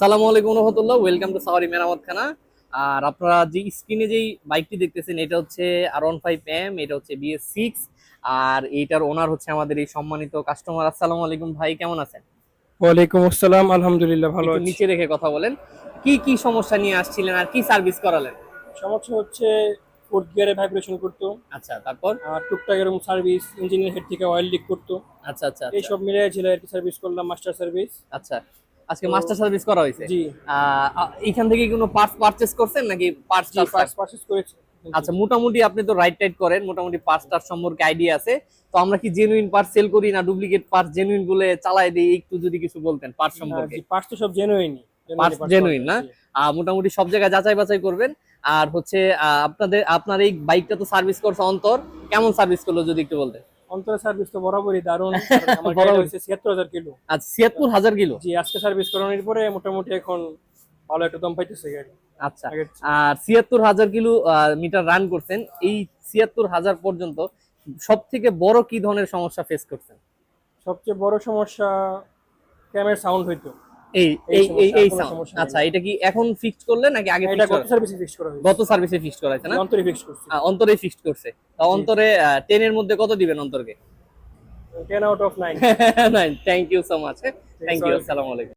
আসসালামু আলাইকুম রহমতুল্লাহ, welcome to সাওয়ারি মেরামত খানা। আর আপনারা যে স্ক্রিনে যেই বাইকটি দেখতেছেন এটা হচ্ছে R15M, এটা হচ্ছে BS6। আর এইটার ওনার হচ্ছে আমাদের এই সম্মানিত কাস্টমার। আসসালামু আলাইকুম ভাই, কেমন আছেন? ওয়ালাইকুম আসসালাম, আলহামদুলিল্লাহ ভালো একটু আছি। নিচে রেখে কথা বলেন। কি কি সমস্যা নিয়ে আসছিলেন আর কি সার্ভিস করালেন? সমস্যা হচ্ছে ফোর্থ গিয়ারে ভাইব্রেশন করতো, আচ্ছা, তারপর? আর টুকটাক এরকম সার্ভিস, ইঞ্জিনের হেড থেকে অয়েল লিক করতো। আচ্ছা আচ্ছা আচ্ছা এইসব মিলিয়ে ছিল আর কি, সার্ভিস করলাম, মাস্টার সার্ভিস। আচ্ছা। আজকে তো মাস্টার সার্ভিস করা হয়েছে? জি এখান থেকে কোনো পার্টস পারচেজ করছেন নাকি পার্টস? জি পার্টস পারচেজ করেছি। জি আচ্ছা, মোটামুটি আপনি তো রাইট টাইট করেন, মোটামুটি পার্টসটার সম্পর্কে আইডিয়া আছে। তো আমরা কি জেনুইন পার্টস সেল করি না ডুপ্লিকেট পার্টস জেনুইন বলে চালাই দিই? একটু যদি কিছু বলতেন পার্টস সম্পর্কে। জি পার্টস তো সব জেনুইনই, পার্টস জেনুইন না? মোটামুটি সব জায়গায় যাচাই বাছাই করবেন। আর হচ্ছে আপনার এই বাইকটা তো সার্ভিস করছে অন্তর, কেমন সার্ভিস করলো যদি একটু বলতেন? অন্তর সার্ভিস তো বরাবরই দারুণ, কারণ আমার গাড়িটা বরাবর। হচ্ছে ৭৬,০০০ কিলো। আচ্ছা, ৭৬,০০০ কিলো? জি আজকে সার্ভিস করানোর পরে মোটামুটি এখন ভালো একটা দম পাইতেছে গাড়ি আচ্ছা। আগের চেয়ে। আর ৭৬,০০০ কিলো মিটার রান করছেন, এই ৭৬,০০০ পর্যন্ত সব থেকে বড় কি ধরনের সমস্যা ফেস করছেন? সবচেয়ে বড় সমস্যা ক্যামের সাউন্ড হইতো। এই এই এই এই সমস্যা, আর এই কোনো সাউন্ড। সমস্যা নেই। আচ্ছা, এটা কি এখন ফিক্সড করলেন নাকি আগে এটা ফিক্সড গত করা? সার্ভিসে ফিক্স করা হয়েছে। গত সার্ভিসে ফিক্সড করা হয়েছে না? অন্তরে ফিক্স করছি। অন্তরে ফিক্সড করছে। তা জি অন্তরে 10 এর মধ্যে কত দিবেন অন্তরকে? 10 out of 9। Thank you so much. ঠিক থ্যাংক আছে, ইউ, ওয়েলকাম। আসসালামু আলাইকুম।